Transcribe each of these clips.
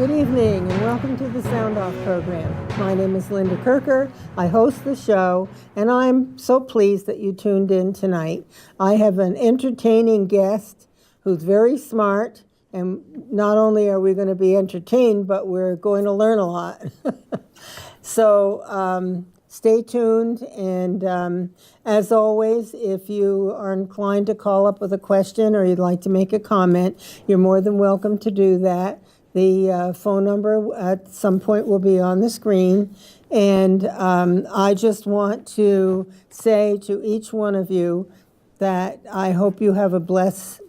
Good evening and welcome to the Sound Off program. My name is Linda Kirker. I host the show and I'm so pleased that you tuned in tonight. I have an entertaining guest who's very smart, and not only are we going to be entertained, but we're going to learn a lot. So stay tuned, and as always, if you are inclined to call up with a question or you'd like to make a comment, you're more than welcome to do that. The phone number at some point will be on the screen. And I just want to say to each one of you that I hope you have a blessed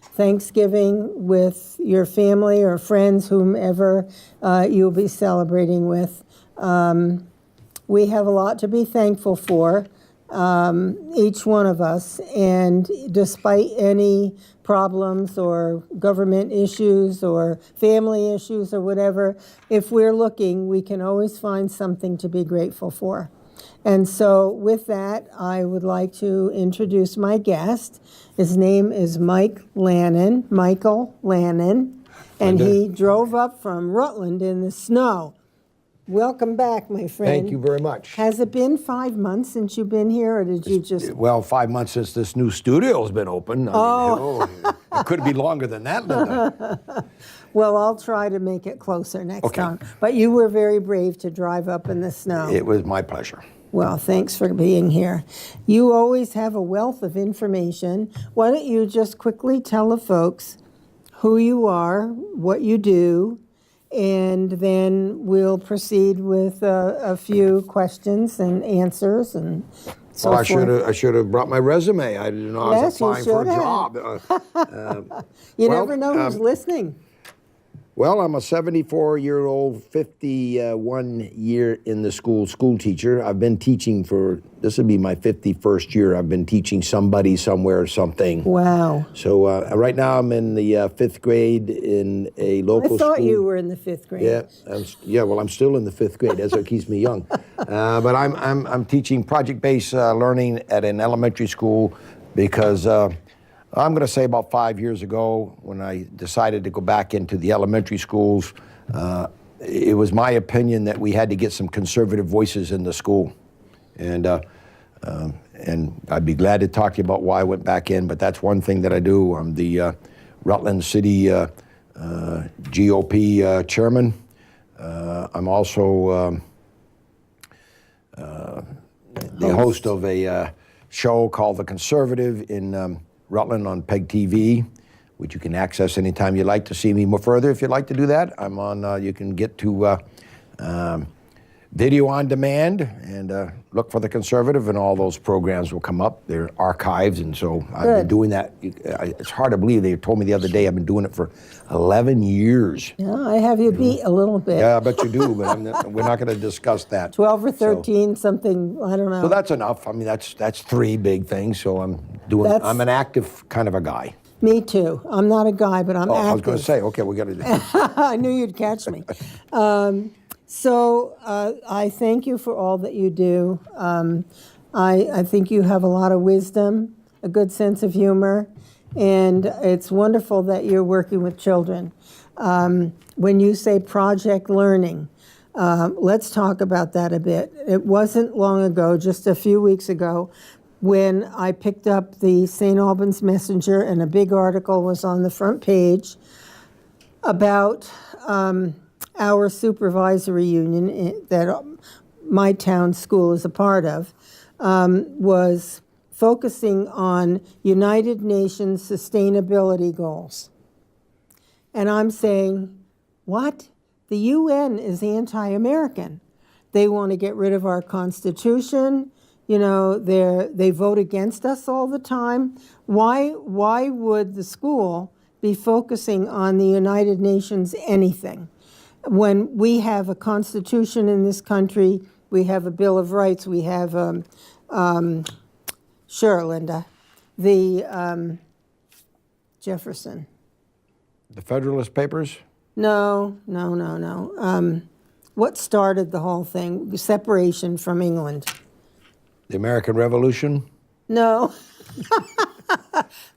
Thanksgiving with your family or friends, whomever you'll be celebrating with. We have a lot to be thankful for, each one of us, and despite any problems or government issues or family issues or whatever, if we're looking, we can always find something to be grateful for. And so with that, I would like to introduce my guest. His name is Michael Lannon, and he drove up from Rutland in the snow. Welcome back, my friend. Thank you very much. Has it been 5 months since you've been here, or did you just... Well, 5 months since this new studio's been open. I mean, it could be longer than that, Linda. Well, I'll try to make it closer next time. But you were very brave to drive up in the snow. It was my pleasure. Well, thanks for being here. You always have a wealth of information. Why don't you just quickly tell the folks who you are, what you do, and then we'll proceed with a few questions and answers and so Well, forth. I should have brought my resume. I didn't know I was applying for a job. You never know who's listening. Well, I'm a 74-year-old, 51 year in the school teacher. I've been teaching this would be my 51st year. I've been teaching somebody, somewhere, something. Wow. So right now I'm in the 5th grade in a local school. I thought you were in the 5th grade. Yeah, well, I'm still in the 5th grade. That's what keeps me young. But I'm teaching project-based learning at an elementary school because I'm going to say about 5 years ago, when I decided to go back into the elementary schools, it was my opinion that we had to get some conservative voices in the school. And I'd be glad to talk to you about why I went back in, but that's one thing that I do. I'm the Rutland City GOP chairman. I'm also the host of a show called The Conservative in Rutland on PEG TV, which you can access anytime you like to see me more further. If you'd like to do that, I'm on, you can get to video on demand and look for The Conservative, and all those programs will come up. They're archives, and so I've been doing that. It's hard to believe. They told me the other day I've been doing it for 11 years. Yeah, I have you beat a little bit. Yeah, I bet you do, but we're not going to discuss that. 12 or 13, something, I don't know. So that's enough. I mean, that's 3 big things, so I'm an active kind of a guy. Me too. I'm not a guy, but I'm active. I was going to say, okay, we got to do I knew you'd catch me. So I thank you for all that you do. I think you have a lot of wisdom, a good sense of humor, and it's wonderful that you're working with children. When you say project learning, let's talk about that a bit. It wasn't long ago, just a few weeks ago, when I picked up the St. Albans Messenger, and a big article was on the front page about our supervisory union that my town school is a part of, was focusing on United Nations sustainability goals. And I'm saying, what? The UN is anti-American. They want to get rid of our Constitution. You know, they vote against us all the time. Why would the school be focusing on the United Nations anything when we have a Constitution in this country, we have a Bill of Rights, we have, sure, Linda, the Jefferson. The Federalist Papers? No. What started the whole thing? Separation from England. The American Revolution? No.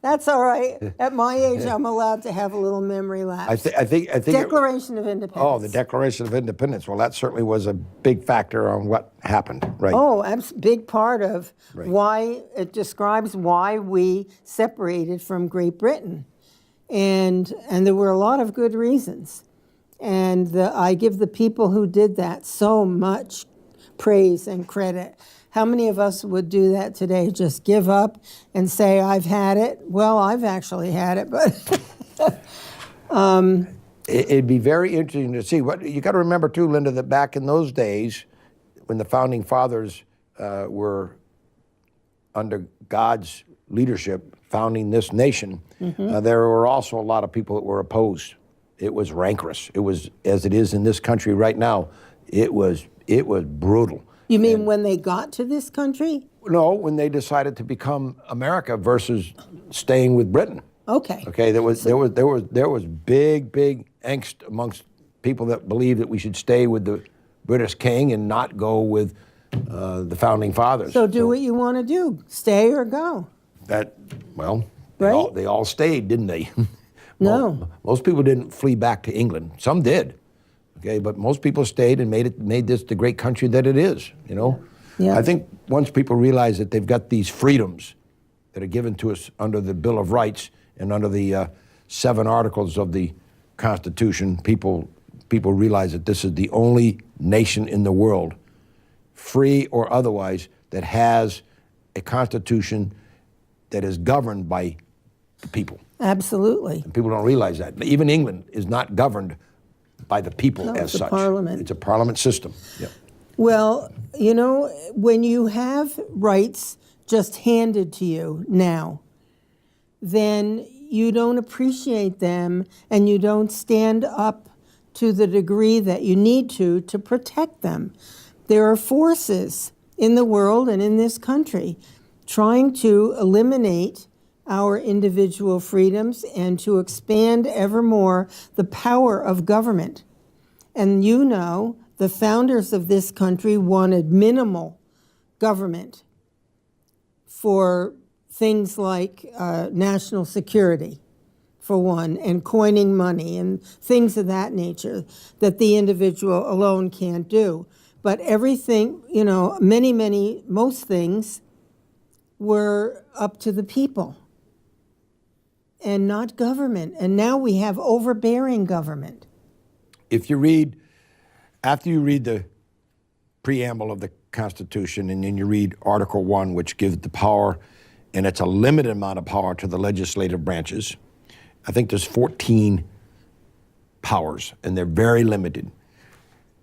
That's all right. At my age, I'm allowed to have a little memory lapse. I think. Declaration of Independence. Oh, the Declaration of Independence. Well, that certainly was a big factor on what happened, right? Oh, big part of Right. why it describes why we separated from Great Britain, and there were a lot of good reasons, and I give the people who did that so much praise and credit. How many of us would do that today? Just give up and say, I've had it? Well, I've actually had it, but It'd be very interesting to see. What you got to remember too, Linda, that back in those days, when the founding fathers were under God's leadership, founding this nation, there were also a lot of people that were opposed. It was rancorous. It was, as it is in this country right now, it was brutal. you mean when they got to this country? No, when they decided to become America versus staying with Britain. Okay. Okay, there was big angst amongst people that believed that we should stay with the British king and not go with the founding fathers. So do what you want to do, stay or go. That, well, Right? they all stayed, didn't they? No. Most people didn't flee back to England. Some did. Okay, but most people stayed and made this the great country that it is. You know. Yeah. I think once people realize that they've got these freedoms that are given to us under the Bill of Rights and under the 7 articles of the Constitution, people realize that this is the only nation in the world, free or otherwise, that has a constitution that is governed by the people. Absolutely. And people don't realize that. Even England is not governed by the people No, as it's a such. parliament. It's a parliament system. Yeah. Well, you know, when you have rights just handed to you now, then you don't appreciate them and you don't stand up to the degree that you need to protect them. There are forces in the world and in this country trying to eliminate our individual freedoms and to expand ever more the power of government. And you know, the founders of this country wanted minimal government for things like national security, for one, and coining money and things of that nature that the individual alone can't do. But everything, you know, most things were up to the people and not government. And now we have overbearing government. If you after you read the preamble of the Constitution and then you read Article 1, which gives the power, and it's a limited amount of power to the legislative branches. I think there's 14 powers, and they're very limited.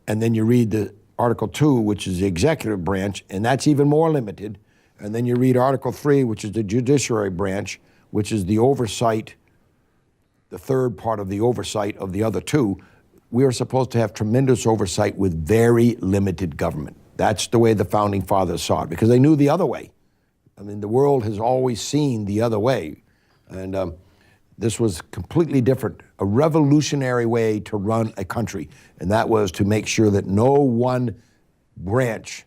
And then you read the Article 2, which is the executive branch, and that's even more limited. And then you read Article 3, which is the judiciary branch, which is the oversight, the third part of the oversight of the other two. We are supposed to have tremendous oversight with very limited government. That's the way the founding fathers saw it, because they knew the other way. I mean, the world has always seen the other way. And this was completely different, a revolutionary way to run a country. And that was to make sure that no one branch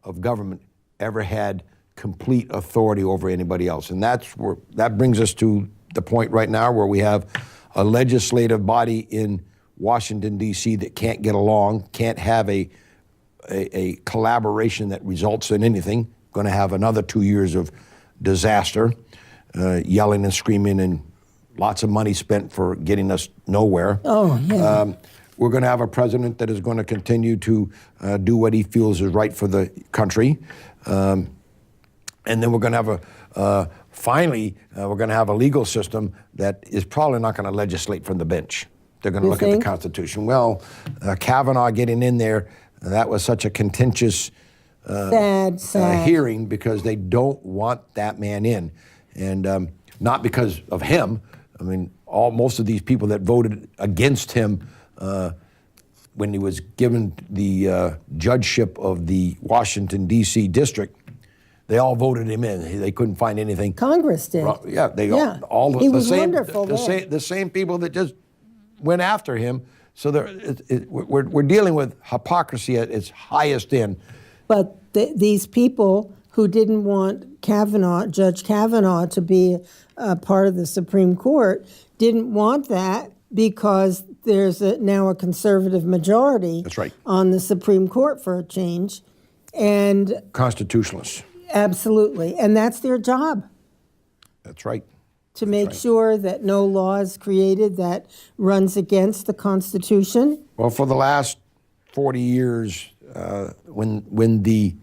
of government ever had complete authority over anybody else. And that brings us to the point right now where we have a legislative body in Washington, D.C. that can't get along, can't have a collaboration that results in anything, going to have another 2 years of disaster, yelling and screaming and lots of money spent for getting us nowhere. Oh, yeah. We're going to have a president that is going to continue to do what he feels is right for the country. And then we're going to have finally, we're going to have a legal system that is probably not going to legislate from the bench. They're going to look at the Constitution. Well, Kavanaugh getting in there, that was such a contentious sad. hearing because they don't want that man in. And not because of him. I mean, most of these people that voted against him when he was given the judgeship of the Washington, D.C. district, they all voted him in. They couldn't find anything. Congress did. Yeah, all He the was same, wonderful the same people that just went after him. So we're dealing with hypocrisy at its highest end. But these people who didn't want Kavanaugh, Judge Kavanaugh, to be a part of the Supreme Court, didn't want that because there's now a conservative majority That's right. on the Supreme Court for a change. And Constitutionalists. absolutely. And that's their job, That's right. to make sure that no law is created that runs against the Constitution. Well, for the last 40 years, when the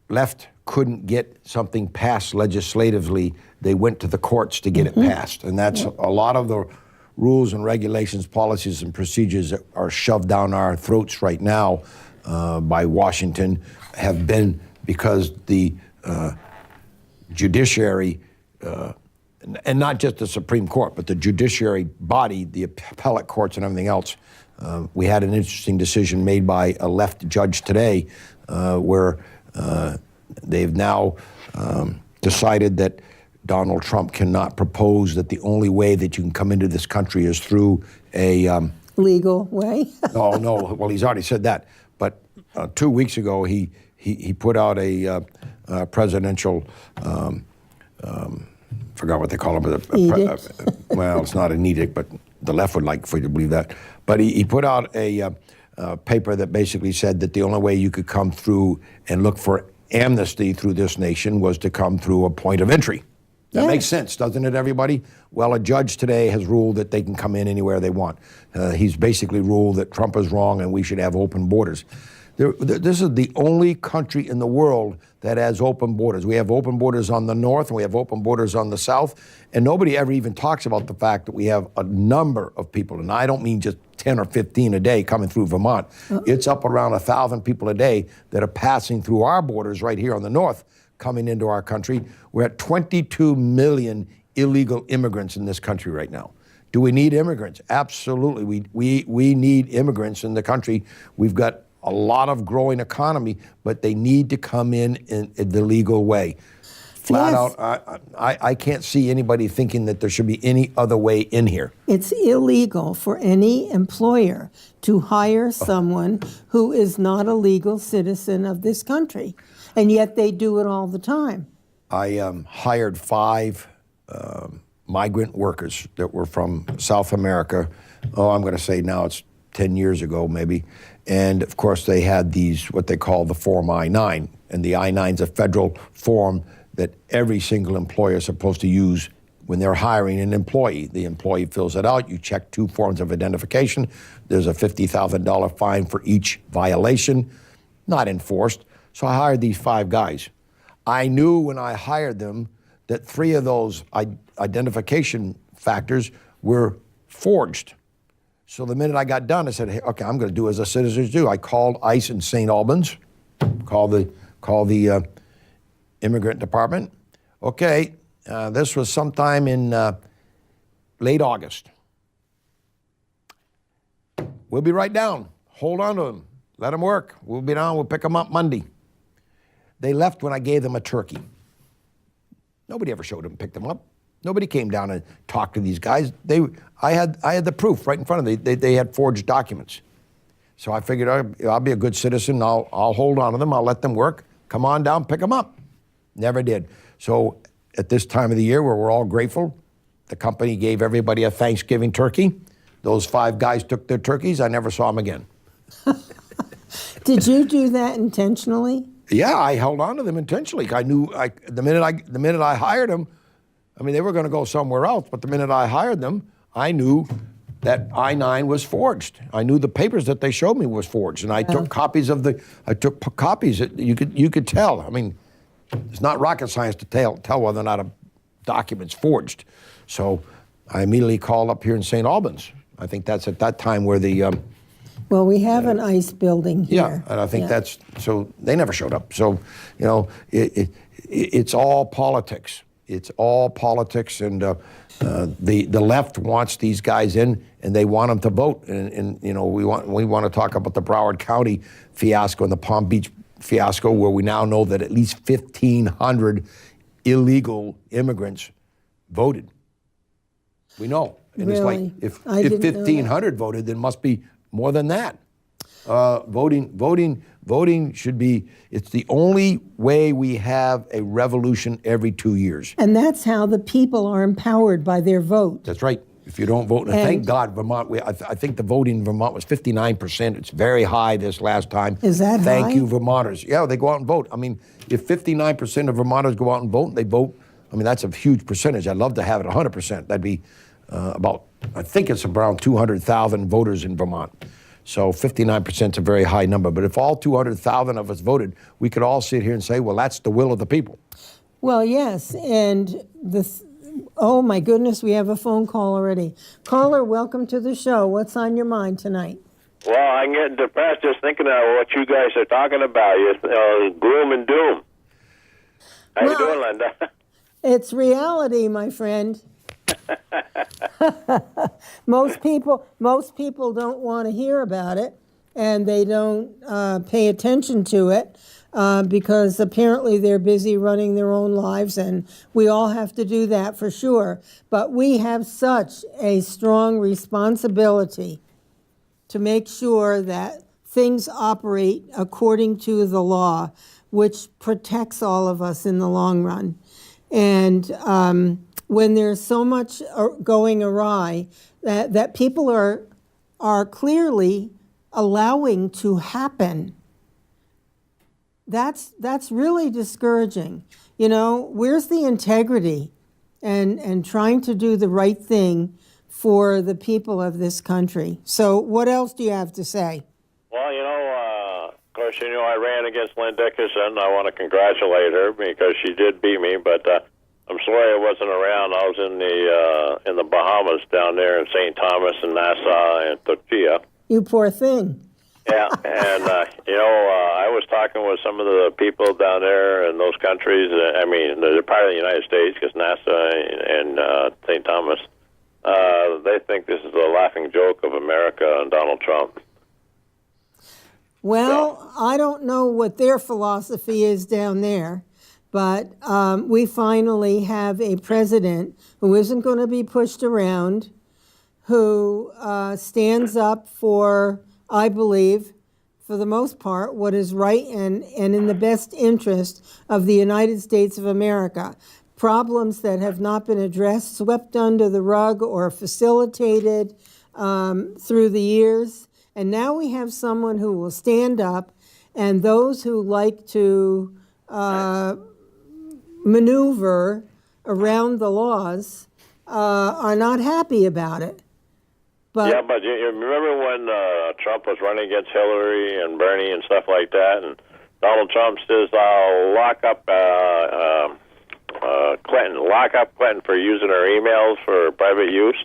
left couldn't get something passed legislatively, they went to the courts to get it passed. And that's a lot of the rules and regulations, policies and procedures that are shoved down our throats right now by Washington have been because the judiciary, and not just the Supreme Court, but the judiciary body, the appellate courts and everything else. We had an interesting decision made by a left judge today where they've now decided that Donald Trump cannot propose that the only way that you can come into this country is through a Legal way. Oh no! Well, he's already said that. But 2 weeks ago, he put out a presidential. Forgot what they call it. Edict. Well, it's not an edict, but the left would like for you to believe that. But he put out a paper that basically said that the only way you could come through and look for amnesty through this nation was to come through a point of entry. That makes sense, doesn't it, everybody? Well, a judge today has ruled that they can come in anywhere they want. He's basically ruled that Trump is wrong and we should have open borders. This is the only country in the world that has open borders. We have open borders on the north and we have open borders on the south, and nobody ever even talks about the fact that we have a number of people, and I don't mean just 10 or 15 a day coming through Vermont. It's up around 1,000 people a day that are passing through our borders right here on the north, coming into our country. We're at 22 million illegal immigrants in this country right now. Do we need immigrants? Absolutely. We need immigrants in the country. We've got a lot of growing economy, but they need to come in the legal way. Flat out, I can't see anybody thinking that there should be any other way in here. It's illegal for any employer to hire someone who is not a legal citizen of this country, and yet they do it all the time. I hired 5 migrant workers that were from South America. Oh, I'm going to say now it's 10 years ago maybe. And of course they had these, what they call the Form I-9. And the I-9 is a federal form that every single employer is supposed to use when they're hiring an employee. The employee fills it out, you check 2 forms of identification. There's a $50,000 fine for each violation, not enforced. So I hired these 5 guys. I knew when I hired them that 3 of those identification factors were forged. So the minute I got done, I said, hey, okay, I'm going to do as the citizens do. I called ICE in St. Albans, called the immigrant department. Okay, this was sometime in late August. We'll be right down. Hold on to them. Let them work. We'll be down. We'll pick them up Monday. They left when I gave them a turkey. Nobody ever showed them and picked them up. Nobody came down and talked to these guys. I had the proof right in front of them. They had forged documents. So I figured I'll be a good citizen. I'll hold on to them. I'll let them work. Come on down, pick them up. Never did. So at this time of the year where we're all grateful, the company gave everybody a Thanksgiving turkey. Those 5 guys took their turkeys. I never saw them again. Did you do that intentionally? Yeah, I held on to them intentionally. I knew the minute I hired them, I mean, they were going to go somewhere else, but the minute I hired them, I knew that I-9 was forged. I knew the papers that they showed me was forged, and I took copies of copies that you could tell. I mean, it's not rocket science to tell whether or not a document's forged. So I immediately called up here in St. Albans. I think that's at that time where the Well, we have an ICE building here. Yeah, and I think that's, so they never showed up. So, you know, it's all politics. It's all politics, and the left wants these guys in, and they want them to vote. And you know, we want to talk about the Broward County fiasco and the Palm Beach fiasco, where we now know that at least 1,500 illegal immigrants voted. We know, and Really? it's like if 1,500 voted, there must be more than that. Voting should be, it's the only way we have a revolution every 2 years. And that's how the people are empowered by their vote. That's right. If you don't vote, and thank God Vermont, I think the voting in Vermont was 59%. It's very high this last time. Is that high? Thank you, Vermonters. Yeah, they go out and vote. I mean, if 59% of Vermonters go out and vote, they vote, I mean, that's a huge percentage. I'd love to have it 100%. That'd be about, I think it's around 200,000 voters in Vermont. So 59% is a very high number. But if all 200,000 of us voted, we could all sit here and say, well, that's the will of the people. Well, yes, and oh my goodness, we have a phone call already. Caller, welcome to the show. What's on your mind tonight? Well, I'm getting depressed just thinking of what you guys are talking about. Gloom and doom. How you doing, Linda? It's reality, my friend. Most people don't want to hear about it, and they don't pay attention to it because apparently they're busy running their own lives, and we all have to do that for sure. But we have such a strong responsibility to make sure that things operate according to the law, which protects all of us in the long run. And when there's so much going awry that people are clearly allowing to happen, that's really discouraging. You know, where's the integrity and trying to do the right thing for the people of this country? So what else do you have to say? Well, of course, I ran against Linda Kirker. I want to congratulate her because she did beat me, but I'm sorry I wasn't around. I was in the Bahamas down there in St. Thomas and Nassau and Tortilla. You poor thing. Yeah, and, I was talking with some of the people down there in those countries. I mean, they're part of the United States because Nassau and St. Thomas, they think this is a laughing joke of America and Donald Trump. Well, I don't know what their philosophy is down there, but we finally have a president who isn't going to be pushed around, who stands up for, I believe, for the most part, what is right and in the best interest of the United States of America. Problems that have not been addressed, swept under the rug, or facilitated through the years. And now we have someone who will stand up, and those who like to maneuver around the laws are not happy about it. But yeah, but you remember when Trump was running against Hillary and Bernie and stuff like that, and Donald Trump says, "I'll lock up Clinton for using her emails for private use."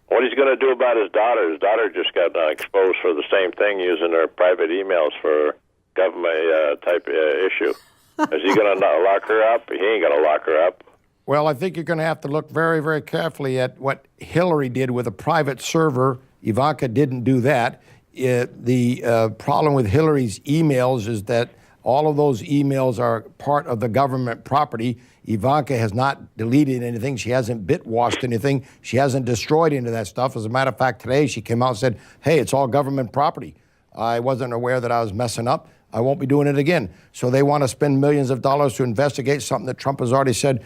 What he's going to do about his daughter? His daughter just got exposed for the same thing, using her private emails for government type issue. Is he going to lock her up? He ain't going to lock her up. Well, I think you're going to have to look very, very carefully at what Hillary did with a private server. Ivanka didn't do that. The problem with Hillary's emails is that all of those emails are part of the government property. Ivanka has not deleted anything. She hasn't bit-washed anything. She hasn't destroyed any of that stuff. As a matter of fact, today she came out and said, hey, it's all government property. I wasn't aware that I was messing up. I won't be doing it again. So they want to spend millions of dollars to investigate something that Trump has already said,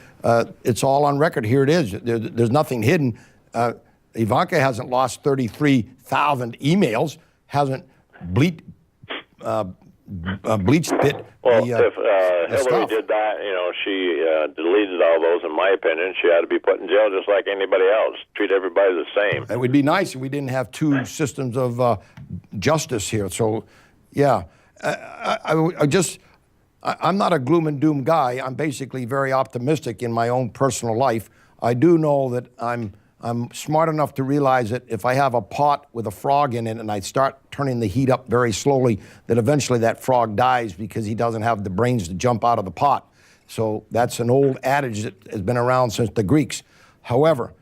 it's all on record. Here it is. There's nothing hidden. Ivanka hasn't lost 33,000 emails, hasn't bleached it. Well, if Hillary did that, she deleted all those. In my opinion, she ought to be put in jail just like anybody else. Treat everybody the same. It would be nice if we didn't have two systems of justice here. So, yeah. I'm not a gloom and doom guy. I'm basically very optimistic in my own personal life. I do know that I'm smart enough to realize that if I have a pot with a frog in it and I start turning the heat up very slowly, that eventually that frog dies because he doesn't have the brains to jump out of the pot. So that's an old adage that has been around since the Greeks. However,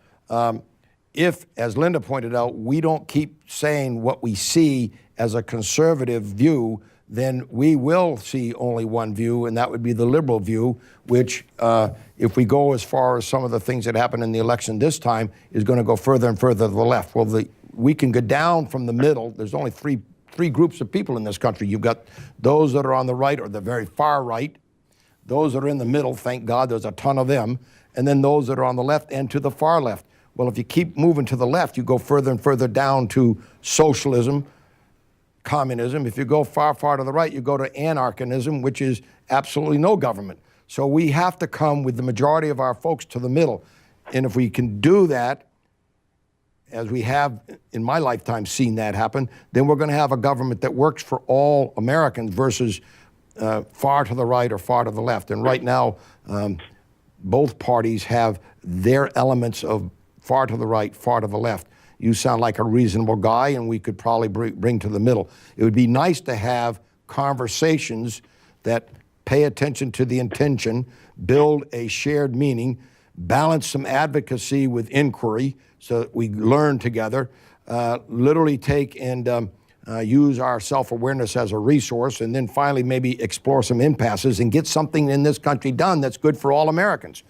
if, as Linda pointed out, we don't keep saying what we see as a conservative view, then we will see only one view, and that would be the liberal view, which, if we go as far as some of the things that happened in the election this time, is going to go further and further to the left. Well, we can go down from the middle. There's only three three groups of people in this country. You've got those that are on the right or the very far right, those that are in the middle, thank God there's a ton of them, and then those that are on the left and to the far left. Well, if you keep moving to the left, you go further and further down to socialism, communism. If you go far, far to the right, you go to anarchism, which is absolutely no government. So we have to come with the majority of our folks to the middle. And if we can do that, as we have in my lifetime seen that happen, then we're going to have a government that works for all Americans versus far to the right or far to the left. And right now, both parties have their elements of far to the right, far to the left. You sound like a reasonable guy, and we could probably bring to the middle. It would be nice to have conversations that pay attention to the intention, build a shared meaning, balance some advocacy with inquiry so that we learn together, literally take and use our self-awareness as a resource, and then finally maybe explore some impasses and get something in this country done that's good for all Americans.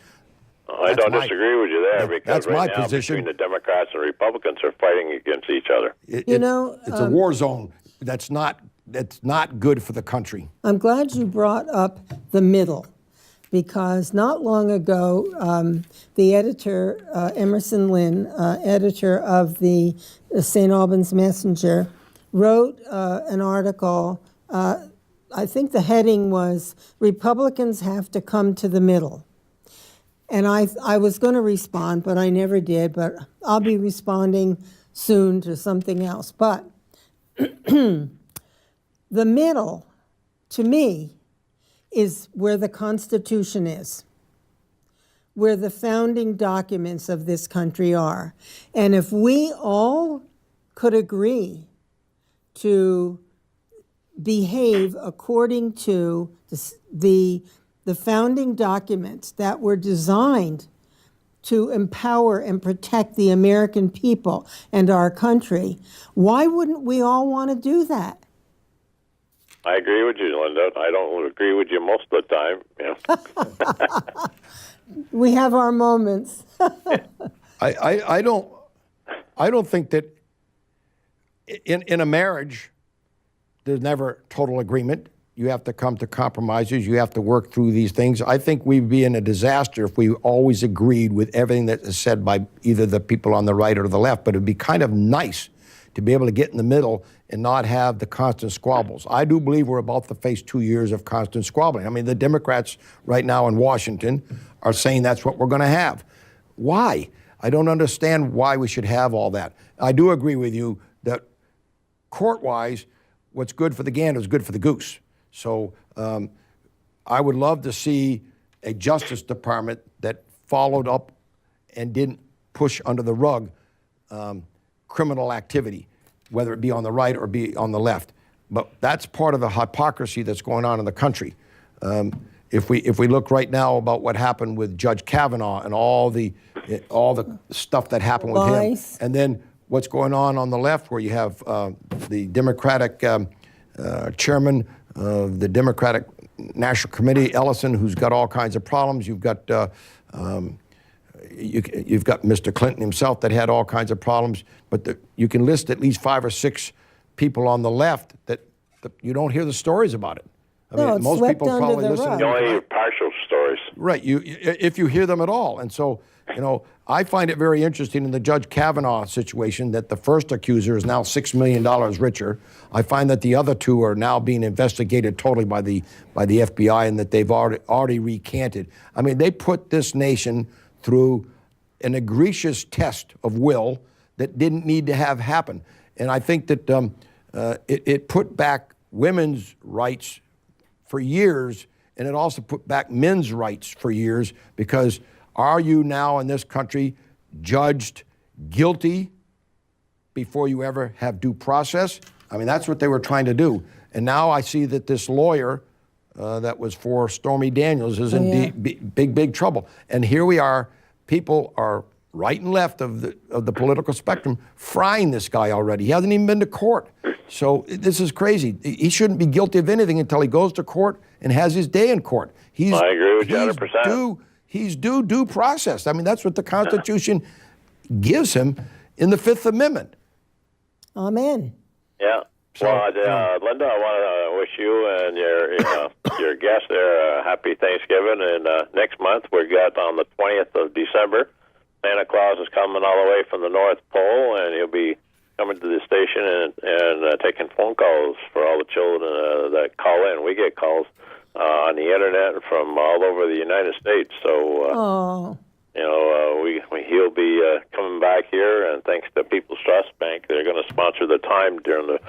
I don't disagree with you there, because that's my right now position. between the Democrats and Republicans are fighting against each other. It's a war zone that's not good for the country. I'm glad you brought up the middle, because not long ago, the editor, Emerson Lynn, editor of the St. Albans Messenger, wrote an article. I think the heading was, "Republicans Have to Come to the Middle." And I was going to respond, but I never did. But I'll be responding soon to something else. But the middle, to me, is where the Constitution is, where the founding documents of this country are. And if we all could agree to behave according to the founding documents that were designed to empower and protect the American people and our country, why wouldn't we all want to do that? I agree with you, Linda. I don't agree with you most of the time. Yeah. We have our moments. I don't think that in a marriage there's never total agreement. You have to come to compromises. You have to work through these things. I think we'd be in a disaster if we always agreed with everything that is said by either the people on the right or the left. But it'd be kind of nice to be able to get in the middle and not have the constant squabbles. I do believe we're about to face 2 years of constant squabbling. I mean, the Democrats right now in Washington are saying that's what we're going to have. Why? I don't understand why we should have all that. I do agree with you that court-wise, what's good for the gander is good for the goose. So I would love to see a Justice Department that followed up and didn't push under the rug criminal activity, whether it be on the right or be on the left. But that's part of the hypocrisy that's going on in the country. If we look right now about what happened with Judge Kavanaugh and all the stuff that happened with him, and then what's going on the left, where you have the Democratic chairman of the Democratic National Committee, Ellison, who's got all kinds of problems. You've got you've got Mr. Clinton himself that had all kinds of problems. But you can list at least 5 or 6 people on the left that you don't hear the stories about it. I mean, it's most swept people under probably the listen rug. to You only hear partial stories. Right, if you hear them at all. And so, I find it very interesting in the Judge Kavanaugh situation that the first accuser is now $6 million richer. I find that the other 2 are now being investigated totally by the FBI, and that they've already recanted. I mean, they put this nation through an egregious test of will that didn't need to have happen. And I think that it put back women's rights for years, and it also put back men's rights for years, because are you now in this country judged guilty before you ever have due process? I mean, that's what they were trying to do. And now I see that this lawyer that was for Stormy Daniels is in big trouble. And here we are, people are right and left of the political spectrum frying this guy already. He hasn't even been to court. So this is crazy. He shouldn't be guilty of anything until he goes to court and has his day in court. I agree with you 100%. He's due process. I mean, that's what the Constitution gives him in the Fifth Amendment. Amen. Yeah. So, Well, Linda, I want to wish you and your guest there a happy Thanksgiving. And next month we got on the 20th of December, Santa Claus is coming all the way from the North Pole, and he'll be coming to the station and taking phone calls for all the children that call in. We get calls on the internet from all over the United States. So, he'll be coming back here, and thanks to People's Trust Bank, they're going to sponsor the time during the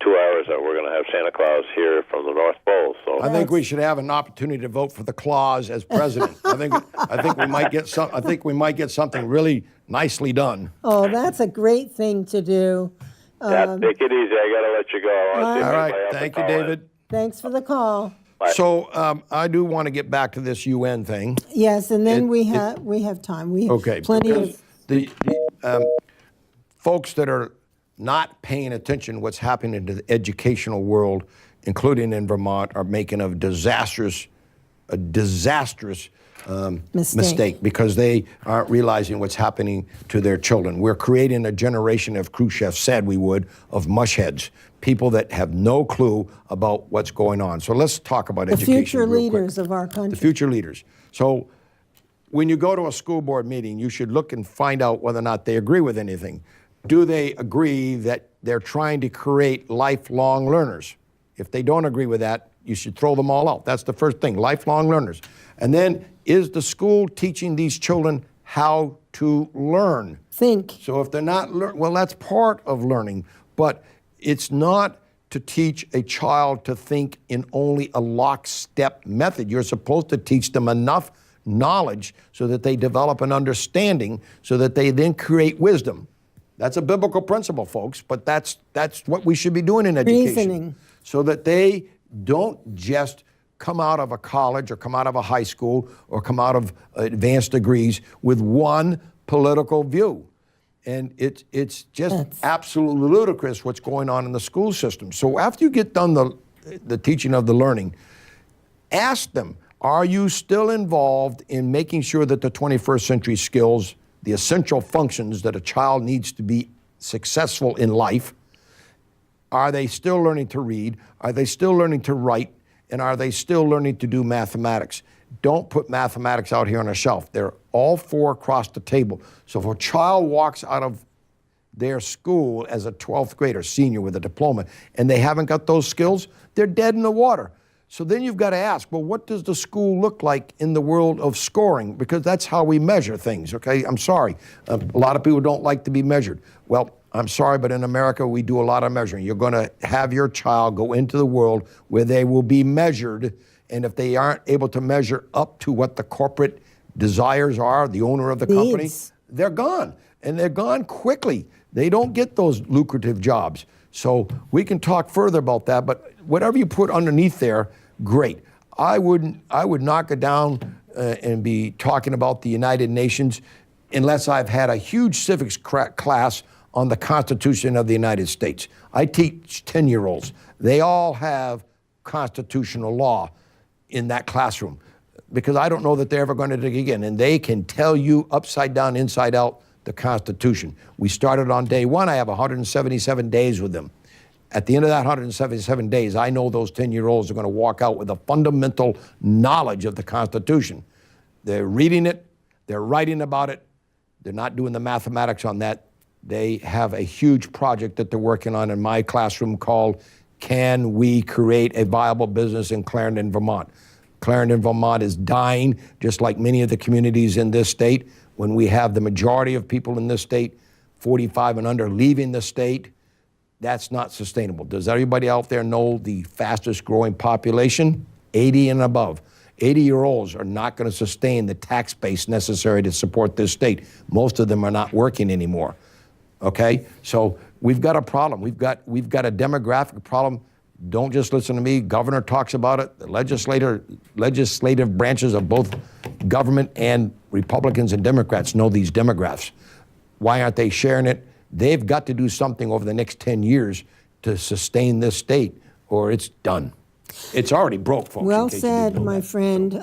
2 hours that we're going to have Santa Claus here from the North Pole. So I think we should have an opportunity to vote for the Claus as president. I think we might get some. I think we might get something really nicely done. Oh, that's a great thing to do. Take it easy. I got to let you go. All right. Thank you, David. Thanks for the call. So I do want to get back to this UN thing. Yes, and then we have time. We have plenty of the folks that are not paying attention to what's happening to the educational world, including in Vermont, are making a disastrous mistake because they aren't realizing what's happening to their children. We're creating a generation, as Khrushchev said we would, of mushheads, people that have no clue about what's going on. So let's talk about education. The future real quick. leaders of our country. The future leaders. So when you go to a school board meeting, you should look and find out whether or not they agree with anything. Do they agree that they're trying to create lifelong learners? If they don't agree with that, you should throw them all out. That's the first thing, lifelong learners. And then, is the school teaching these children how to learn? Think. So if they're not well, that's part of learning, but it's not to teach a child to think in only a lockstep method. You're supposed to teach them enough knowledge so that they develop an understanding so that they then create wisdom. That's a biblical principle, folks, but that's what we should be doing in education. Reasoning. So that they don't just come out of a college or come out of a high school or come out of advanced degrees with one political view. And it's just absolutely ludicrous what's going on in the school system. So after you get done the teaching of the learning, ask them, are you still involved in making sure that the 21st century skills, the essential functions that a child needs to be successful in life, are they still learning to read? Are they still learning to write? And are they still learning to do mathematics? Don't put mathematics out here on a shelf. They're all four across the table. So if a child walks out of their school as a 12th grader, senior with a diploma, and they haven't got those skills, they're dead in the water. So then you've got to ask, well, what does the school look like in the world of scoring? Because that's how we measure things, okay? I'm sorry. A lot of people don't like to be measured. Well, I'm sorry, but in America, we do a lot of measuring. You're going to have your child go into the world where they will be measured, and if they aren't able to measure up to what the corporate desires are, the owner of the company, they're gone, and they're gone quickly. They don't get those lucrative jobs. So we can talk further about that, but whatever you put underneath there, great. I would knock it down and be talking about the United Nations unless I've had a huge civics class on the Constitution of the United States. I teach 10-year-olds. They all have constitutional law in that classroom because I don't know that they're ever going to dig again. And they can tell you upside down, inside out, the Constitution. We started on day one. I have 177 days with them. At the end of that 177 days, I know those 10-year-olds are going to walk out with a fundamental knowledge of the Constitution. They're reading it. They're writing about it. They're not doing the mathematics on that. They have a huge project that they're working on in my classroom called Can We Create a Viable Business in Clarendon, Vermont? Clarendon, Vermont is dying, just like many of the communities in this state. When we have the majority of people in this state, 45 and under, leaving the state, that's not sustainable. Does everybody out there know the fastest growing population? 80 and above. 80-year-olds are not going to sustain the tax base necessary to support this state. Most of them are not working anymore. Okay? So we've got a problem. We've got a demographic problem. Don't just listen to me. Governor talks about it. The legislative branches of both government and Republicans and Democrats know these demographics. Why aren't they sharing it? They've got to do something over the next 10 years to sustain this state, or it's done. It's already broke, folks. Well said, my friend.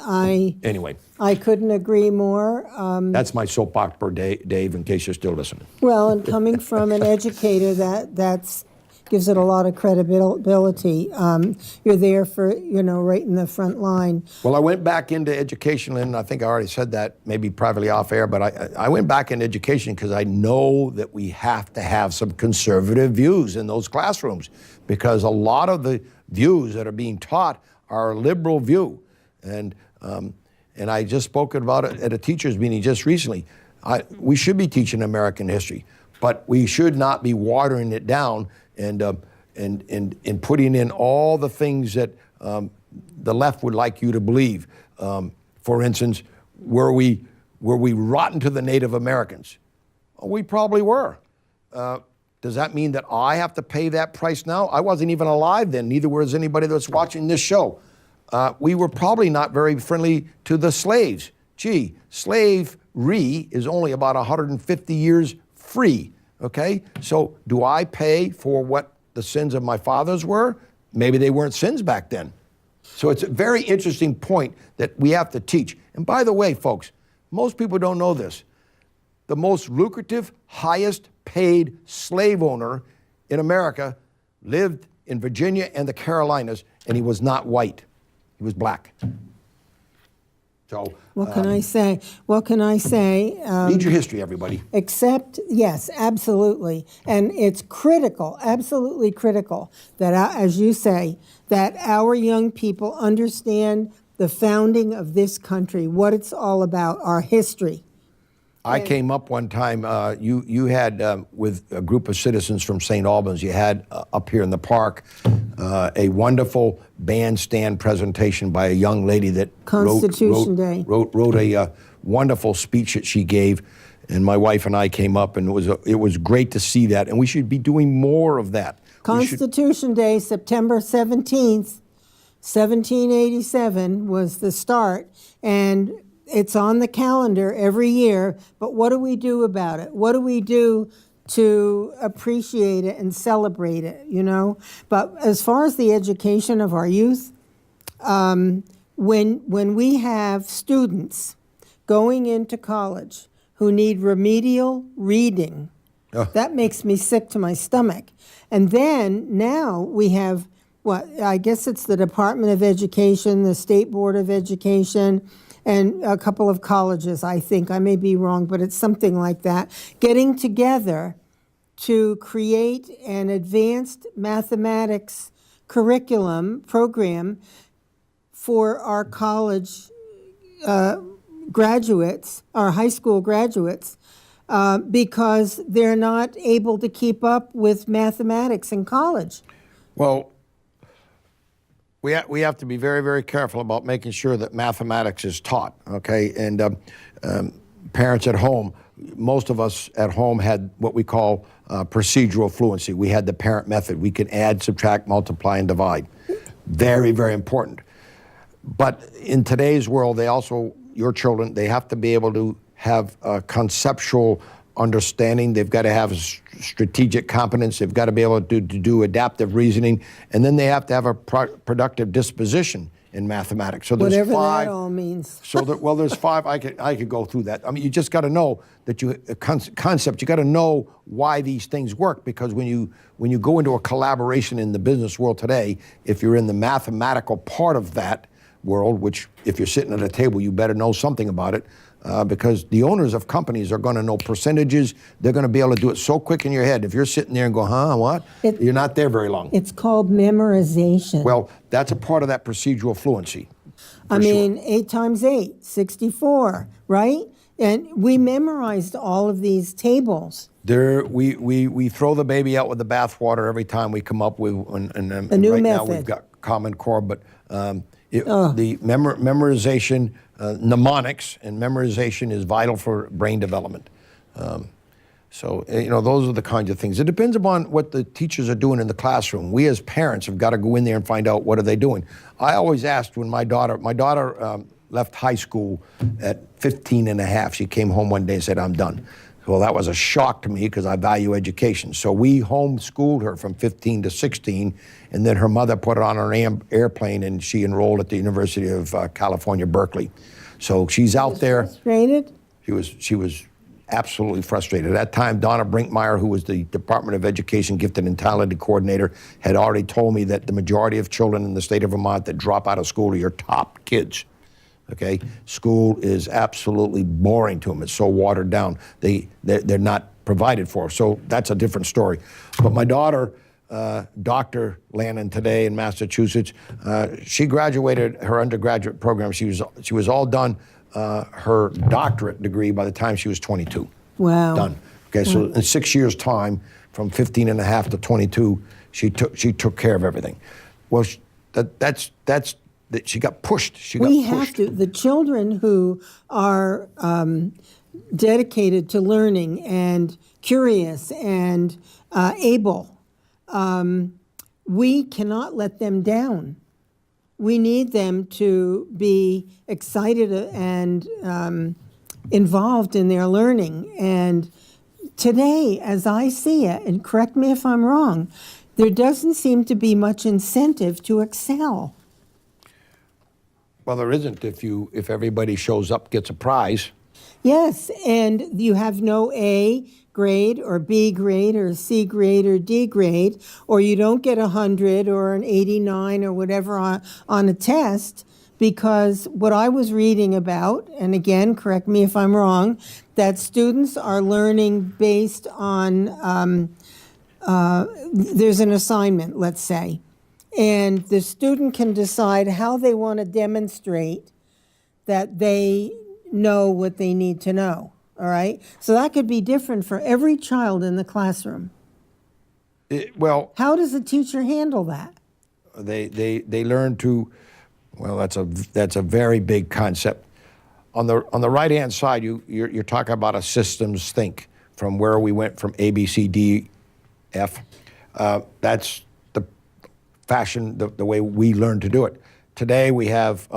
Anyway. I couldn't agree more. That's my soapbox per day, Dave, in case you're still listening. Well, and coming from an educator, that's gives it a lot of credibility. You're there for, right in the front line. Well, I went back into education, and I think I already said that, maybe privately off air, but I went back into education because I know that we have to have some conservative views in those classrooms, because a lot of the views that are being taught are a liberal view. And I just spoke about it at a teachers' meeting just recently. We should be teaching American history, but we should not be watering it down and putting in all the things that the left would like you to believe. For instance, were we rotten to the Native Americans? Well, we probably were. Does that mean that I have to pay that price now? I wasn't even alive then, neither was anybody that's watching this show. We were probably not very friendly to the slaves. Gee, slavery is only about 150 years free, okay? So do I pay for what the sins of my fathers were? Maybe they weren't sins back then. So it's a very interesting point that we have to teach. And by the way, folks, most people don't know this. The most lucrative, highest paid slave owner in America lived in Virginia and the Carolinas, and he was not white. He was black. So what can I say? What can I say? Read your history, everybody. Except, yes, absolutely. And it's critical, absolutely critical, that, as you say, that our young people understand the founding of this country, what it's all about, our history. I came up one time, you had, with a group of citizens from St. Albans, you had up here in the park a wonderful bandstand presentation by a young lady that Constitution Day. wrote a wonderful speech that she gave, and my wife and I came up, and it was great to see that, and we should be doing more of that. Constitution Day, September 17th, 1787 was the start, and it's on the calendar every year, but what do we do about it? What do we do to appreciate it and celebrate it, But as far as the education of our youth, when we have students going into college who need remedial reading, that makes me sick to my stomach. And then now we have, I guess it's the Department of Education, the State Board of Education, and a couple of colleges, I think. I may be wrong, but it's something like that, getting together to create an advanced mathematics curriculum program for our college graduates, our high school graduates, because they're not able to keep up with mathematics in college. Well, we have to be very, very careful about making sure that mathematics is taught, okay? And parents at home, most of us at home had what we call procedural fluency. We had the parent method. We could add, subtract, multiply, and divide. Very, very important. But in today's world, your children, they have to be able to have a conceptual understanding. They've got to have strategic competence. They've got to be able to do adaptive reasoning. And then they have to have a productive disposition in mathematics. So there's whatever five. That all means. There's five. I could go through that. I mean, you just got to know that concept. You got to know why these things work, because when you go into a collaboration in the business world today, if you're in the mathematical part of that world, which if you're sitting at a table, you better know something about it. Because the owners of companies are going to know percentages. They're going to be able to do it so quick in your head. If you're sitting there and go, what? You're not there very long. It's called memorization. Well, that's a part of that procedural fluency. I mean, 8 times 8, 64, right? And we memorized all of these tables. We throw the baby out with the bathwater every time we come up with a new right method. Now we've got Common Core, but the memorization, mnemonics and memorization is vital for brain development. So those are the kinds of things. It depends upon what the teachers are doing in the classroom. We as parents have got to go in there and find out what are they doing. I always asked when my daughter left high school at 15 and a half. She came home one day and said, "I'm done." Well, that was a shock to me because I value education. So we homeschooled her from 15 to 16, and then her mother put her on an airplane and she enrolled at the University of California, Berkeley. So she's out there. Frustrated? She was absolutely frustrated. At that time, Donna Brinkmeyer, who was the Department of Education Gifted and Talented Coordinator, had already told me that the majority of children in the state of Vermont that drop out of school are your top kids. Okay, school is absolutely boring to them. It's so watered down. They're not provided for. So that's a different story. But my daughter, Dr. Lannon, today in Massachusetts, she graduated her undergraduate program. She was all done her doctorate degree by the time she was 22. Wow. Done. Okay, so in 6 years' time, from 15 and a half to 22, she took care of everything. Well, she got pushed. We have to. The children who are dedicated to learning and curious and able, we cannot let them down. We need them to be excited and involved in their learning. And today, as I see it, and correct me if I'm wrong, there doesn't seem to be much incentive to excel. Well, there isn't if everybody shows up, gets a prize. Yes, and you have no A grade or B grade or C grade or D grade, or you don't get 100 or an 89 or whatever on a test, because what I was reading about, and again, correct me if I'm wrong, that students are learning based on, there's an assignment, let's say, and the student can decide how they want to demonstrate that they know what they need to know, all right? So that could be different for every child in the classroom. Well, how does a teacher handle that? They learn to, well, that's a very big concept. On the right-hand side, you're talking about a systems think, from where we went from A, B, C, D, F. That's the fashion, the way we learn to do it. Today we have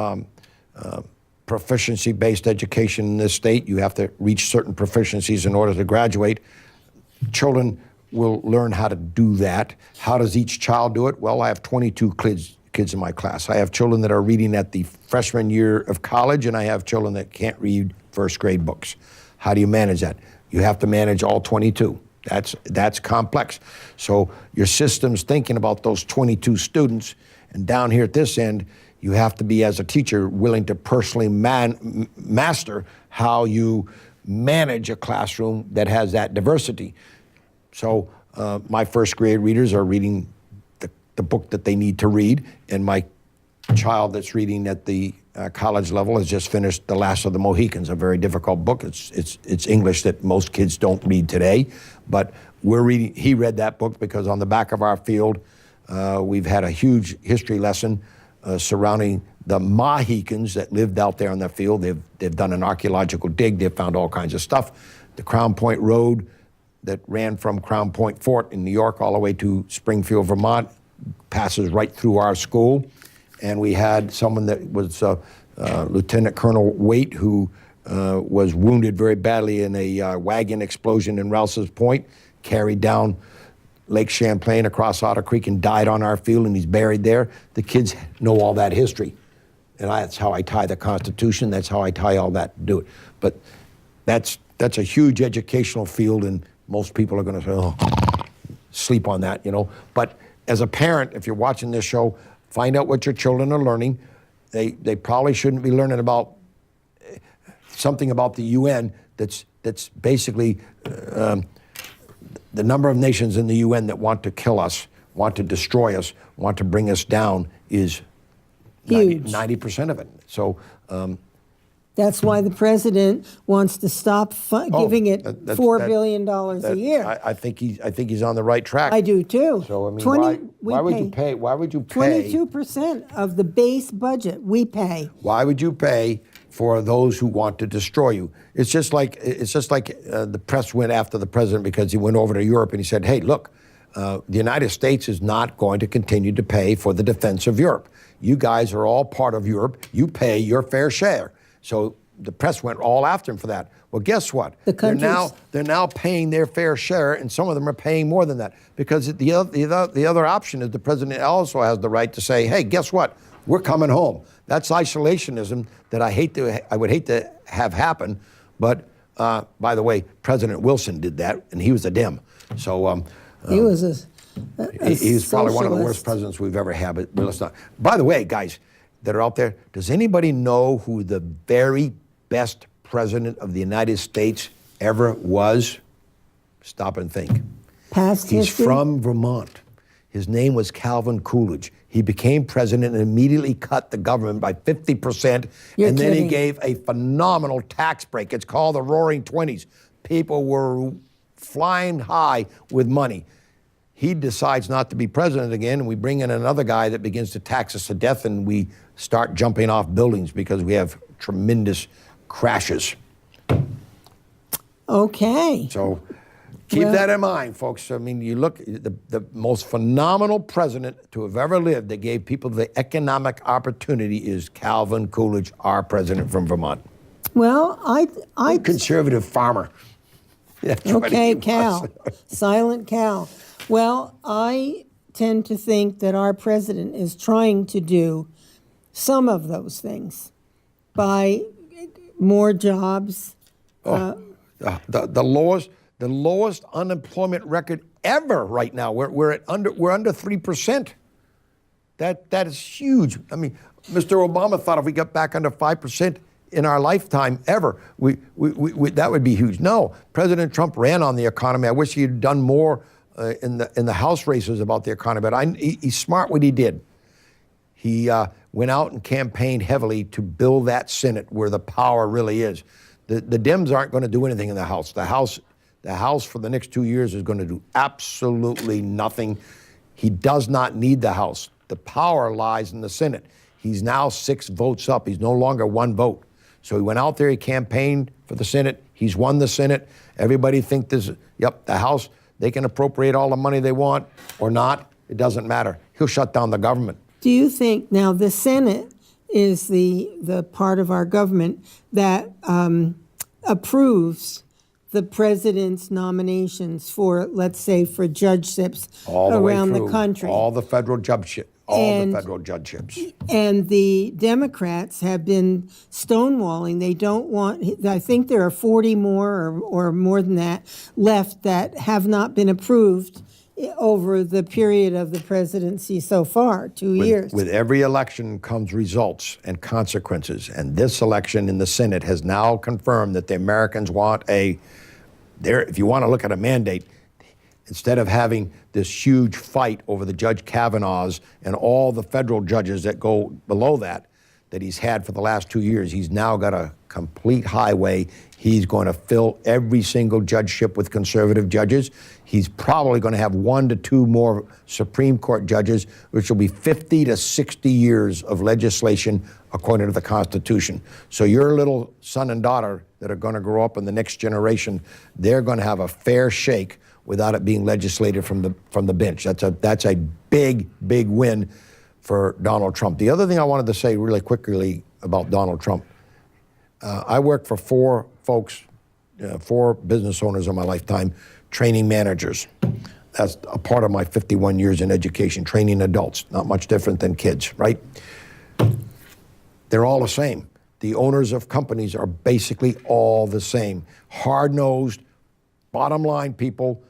proficiency-based education in this state. You have to reach certain proficiencies in order to graduate. Children will learn how to do that. How does each child do it? Well, I have 22 kids in my class. I have children that are reading at the freshman year of college, and I have children that can't read first grade books. How do you manage that? You have to manage all 22. That's complex. So your system's thinking about those 22 students, and down here at this end, you have to be, as a teacher, willing to personally master how you manage a classroom that has that diversity. So my first grade readers are reading the book that they need to read, and my child that's reading at the college level has just finished The Last of the Mohicans, a very difficult book. It's English that most kids don't read today, but he read that book because on the back of our field, we've had a huge history lesson surrounding the Mohicans that lived out there on the field. They've done an archaeological dig. They've found all kinds of stuff. The Crown Point Road that ran from Crown Point Fort in New York all the way to Springfield, Vermont, passes right through our school. And we had someone that was Lieutenant Colonel Waite, who was wounded very badly in a wagon explosion in Rouse's Point, carried down Lake Champlain across Otter Creek and died on our field, and he's buried there. The kids know all that history. And that's how I tie the Constitution. That's how I tie all that, do it. But that's a huge educational field, and most people are going to say, oh, sleep on that, you know. But as a parent, if you're watching this show, find out what your children are learning. They probably shouldn't be learning about something about the UN that's basically the number of nations in the UN that want to kill us, want to destroy us, want to bring us down is huge. 90% of it. So that's why the president wants to stop giving it $4 billion a year. I think he's on the right track. I do too. So I mean, why would you pay? 22% of the base budget we pay. Why would you pay for those who want to destroy you? It's just like the press went after the president because he went over to Europe and he said, "Hey, look, the United States is not going to continue to pay for the defense of Europe. You guys are all part of Europe. You pay your fair share." So the press went all after him for that. Well, guess what? They're now paying their fair share, and some of them are paying more than that, because the other option is the president also has the right to say, "Hey, guess what? We're coming home." That's isolationism that I would hate to have happen, but By the way, President Wilson did that, and he was a Dem. So He was a he's probably one of the socialist. worst presidents we've ever had. But let's not. By the way, guys that are out there, does anybody know who the very best president of the United States ever was? Stop and think. Past He's history? from Vermont. His name was Calvin Coolidge. He became president and immediately cut the government by 50%. You're and then he kidding. gave a phenomenal tax break. It's called the Roaring Twenties. People were flying high with money. He decides not to be president again, and we bring in another guy that begins to tax us to death, and we start jumping off buildings because we have tremendous crashes. Okay. So keep Well- that in mind, folks. I mean, you look, the most phenomenal president to have ever lived that gave people the economic opportunity is Calvin Coolidge, our president from Vermont. Well, I Conservative farmer. That's what okay, he was. Cal, silent Cal. Well, I tend to think that our president is trying to do some of those things by more jobs. The lowest unemployment record ever right now. We're under 3%. That is huge. I mean, Mr. Obama thought if we got back under 5% in our lifetime ever, we that would be huge. No, President Trump ran on the economy. I wish he had done more in the House races about the economy. But he's smart what he did. He went out and campaigned heavily to build that Senate where the power really is. The Dems aren't going to do anything in the House. The House for the next 2 years is going to do absolutely nothing. He does not need the House. The power lies in the Senate. He's now 6 votes up. He's no longer 1 vote. So he went out there, he campaigned for the Senate. He's won the Senate. Everybody think the House, they can appropriate all the money they want or not. It doesn't matter. He'll shut down the government. Do you think now the Senate is the part of our government that approves the president's nominations for, let's say, for judgeships All the way around the through, country? all the federal judgeships. And the Democrats have been stonewalling. They don't want, I think there are 40 more or more than that left that have not been approved over the period of the presidency so far, 2 years. With every election comes results and consequences. And this election in the Senate has now confirmed that the Americans want if you want to look at a mandate, instead of having this huge fight over the Judge Kavanaughs and all the federal judges that go below that he's had for the last 2 years, he's now got a complete highway. He's going to fill every single judgeship with conservative judges. He's probably going to have 1 to 2 more Supreme Court judges, which will be 50 to 60 years of legislation according to the Constitution. So your little son and daughter that are going to grow up in the next generation, they're going to have a fair shake without it being legislated from the bench. That's a big, big win for Donald Trump. The other thing I wanted to say really quickly about Donald Trump, I worked for 4 folks, 4 business owners in my lifetime, training managers. That's a part of my 51 years in education, training adults, not much different than kids, right? They're all the same. The owners of companies are basically all the same. Hard-nosed, bottom-line people.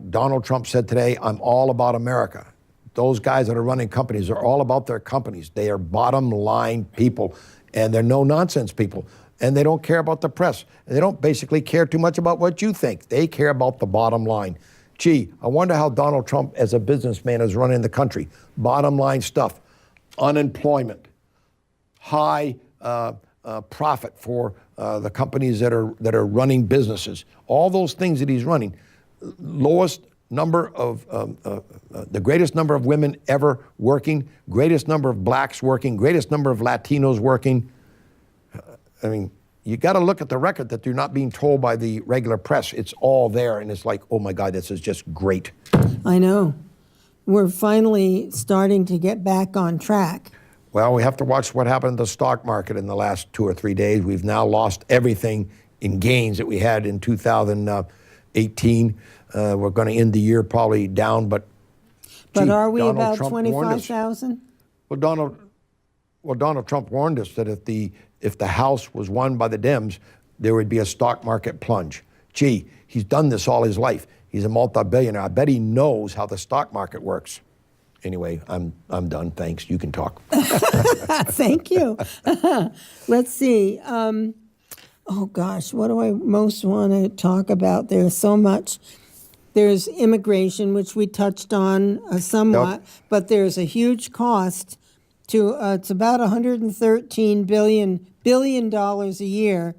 Donald Trump said today, I'm all about America. Those guys that are running companies are all about their companies. They are bottom-line people, and they're no-nonsense people. And they don't care about the press. And they don't basically care too much about what you think. They care about the bottom line. Gee, I wonder how Donald Trump, as a businessman, is running the country. Bottom line stuff. Unemployment. High profit for the companies that are running businesses. All those things that he's running. Lowest number of, the greatest number of women ever working, greatest number of blacks working, greatest number of Latinos working. I mean, you got to look at the record that you're not being told by the regular press. It's all there, and it's like, oh my God, this is just great. I know. We're finally starting to get back on track. Well, we have to watch what happened in the stock market in the last 2 or 3 days. We've now lost everything in gains that we had in 2018. We're going to end the year probably down, but Are we Donald about Trump warned us. 25,000? Well, Donald Trump warned us that if the House was won by the Dems, there would be a stock market plunge. Gee, he's done this all his life. He's a multi-billionaire. I bet he knows how the stock market works. Anyway, I'm done. Thanks. You can talk. Thank you. Let's see. Oh gosh, what do I most want to talk about? There's so much. There's immigration, which we touched on somewhat, but there's a huge cost to. It's about $113 billion a year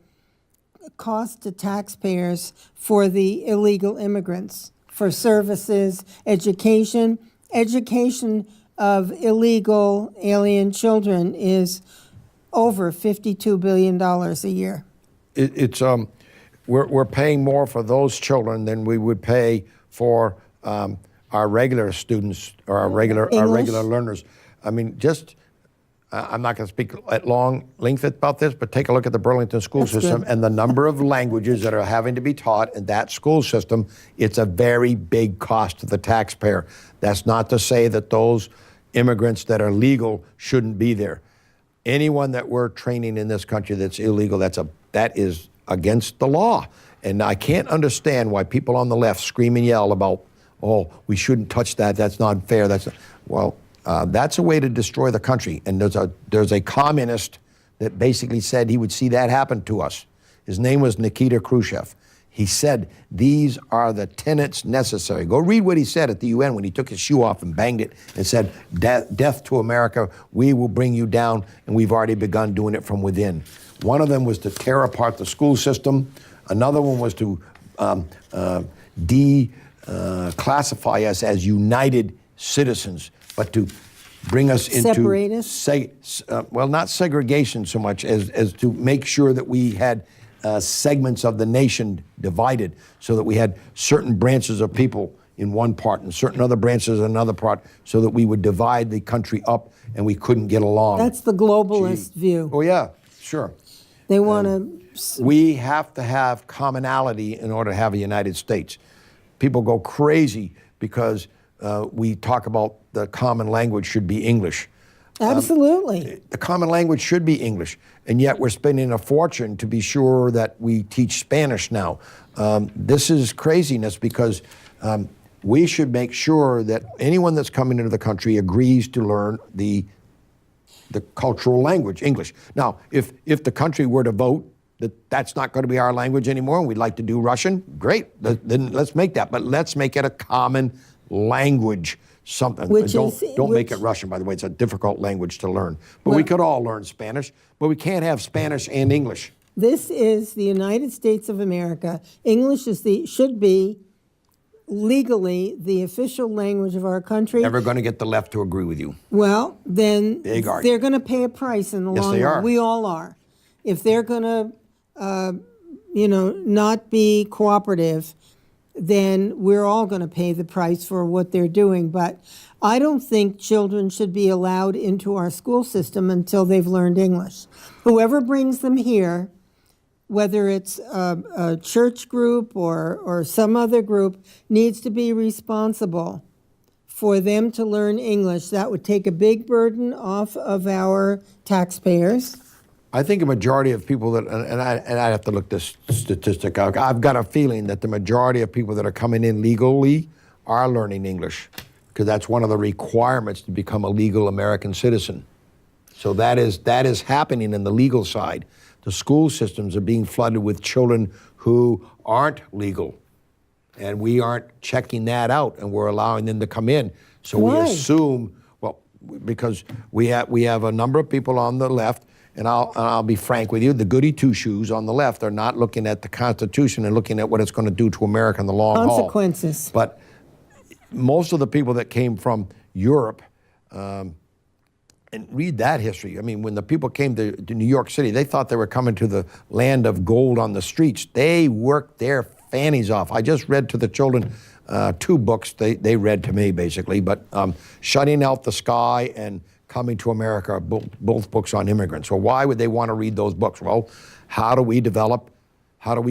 cost to taxpayers for the illegal immigrants, for services, education. Education of illegal alien children is over $52 billion a year. We're paying more for those children than we would pay for our regular students or our regular learners. I mean, I'm not going to speak at length about this, but take a look at the Burlington school system and the number of languages that are having to be taught in that school system. It's a very big cost to the taxpayer. That's not to say that those immigrants that are legal shouldn't be there. Anyone that we're training in this country that's illegal, that is against the law. And I can't understand why people on the left scream and yell about, oh, we shouldn't touch that. That's not fair. That's a way to destroy the country. And there's a communist that basically said he would see that happen to us. His name was Nikita Khrushchev. He said, these are the tenets necessary. Go read what he said at the UN when he took his shoe off and banged it and said, death to America, we will bring you down, and we've already begun doing it from within. One of them was to tear apart the school system. Another one was to declassify us as united citizens, but to bring us into separate us? Not segregation so much as to make sure that we had segments of the nation divided, so that we had certain branches of people in one part and certain other branches in another part, so that we would divide the country up and we couldn't get along. That's the globalist view. Oh yeah, sure. They want to. We have to have commonality in order to have a United States. People go crazy because we talk about the common language should be English. Absolutely. The common language should be English, and yet we're spending a fortune to be sure that we teach Spanish now. This is craziness because we should make sure that anyone that's coming into the country agrees to learn the cultural language, English. Now, if the country were to vote that's not going to be our language anymore and we'd like to do Russian, great, then let's make that. But let's make it a common language, something. Don't make it Russian, by the way. It's a difficult language to learn. But we could all learn Spanish, but we can't have Spanish and English. This is the United States of America. English should be legally the official language of our country. Never going to get the left to agree with you. Well, then they're going to pay a price in the long run. Yes, they are. We all are. If they're going to, not be cooperative, then we're all going to pay the price for what they're doing. But I don't think children should be allowed into our school system until they've learned English. Whoever brings them here, whether it's a church group or some other group, needs to be responsible for them to learn English. That would take a big burden off of our taxpayers. I think a majority of people that, and I have to look this statistic out, I've got a feeling that the majority of people that are coming in legally are learning English, because that's one of the requirements to become a legal American citizen. So that is happening in the legal side. The school systems are being flooded with children who aren't legal, and we aren't checking that out, and we're allowing them to come in. So Why? We assume, because we have a number of people on the left. And I'll be frank with you, the goody two-shoes on the left are not looking at the Constitution and looking at what it's going to do to America in the long haul. Consequences. But most of the people that came from Europe, and read that history. I mean, when the people came to New York City, they thought they were coming to the land of gold on the streets. They worked their fannies off. I just read to the children 2 books they read to me, basically, but Shutting Out the Sky and Coming to America are both books on immigrants. Well, why would they want to read those books? Well, how do we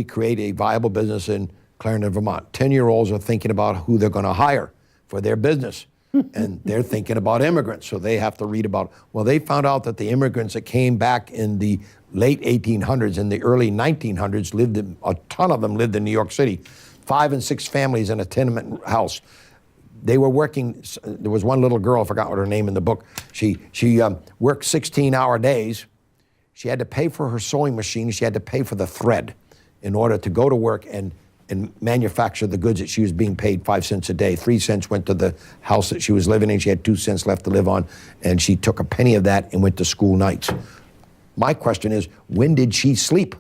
create a viable business in Clarendon, Vermont? 10-year-olds are thinking about who they're going to hire for their business. And they're thinking about immigrants, so they have to read about, well, they found out that the immigrants that came back in the late 1800s and the early 1900s a ton of them lived in New York City, 5 and 6 families in a tenement house. They were working, there was one little girl, I forgot what her name in the book, she worked 16-hour days. She had to pay for her sewing machine, she had to pay for the thread in order to go to work and manufacture the goods that she was being paid 5 cents a day. 3 cents went to the house that she was living in. She had 2 cents left to live on, and she took a penny of that and went to school nights. My question is, when did she sleep?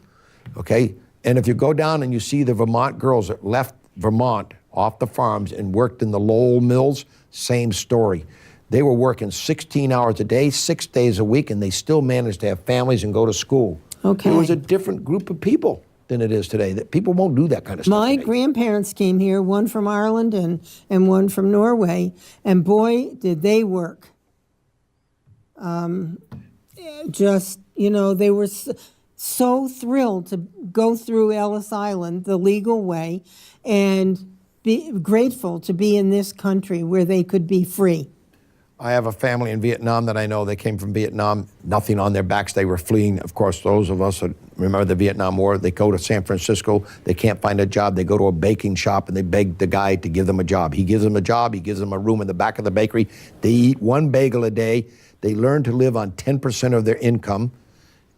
Okay, and if you go down and you see the Vermont girls that left Vermont off the farms and worked in the Lowell mills, same story. They were working 16 hours a day, 6 days a week, and they still managed to have families and go to school. Okay. It was a different group of people than it is today. That people won't do that kind of stuff My today. grandparents came here, one from Ireland and one from Norway, and boy, did they work. Just, they were so thrilled to go through Ellis Island the legal way and be grateful to be in this country where they could be free. I have a family in Vietnam that I know. They came from Vietnam, nothing on their backs. They were fleeing. Of course, those of us that remember the Vietnam War, they go to San Francisco. They can't find a job. They go to a baking shop and they beg the guy to give them a job. He gives them a job. He gives them a room in the back of the bakery. They eat 1 bagel a day. They learn to live on 10% of their income,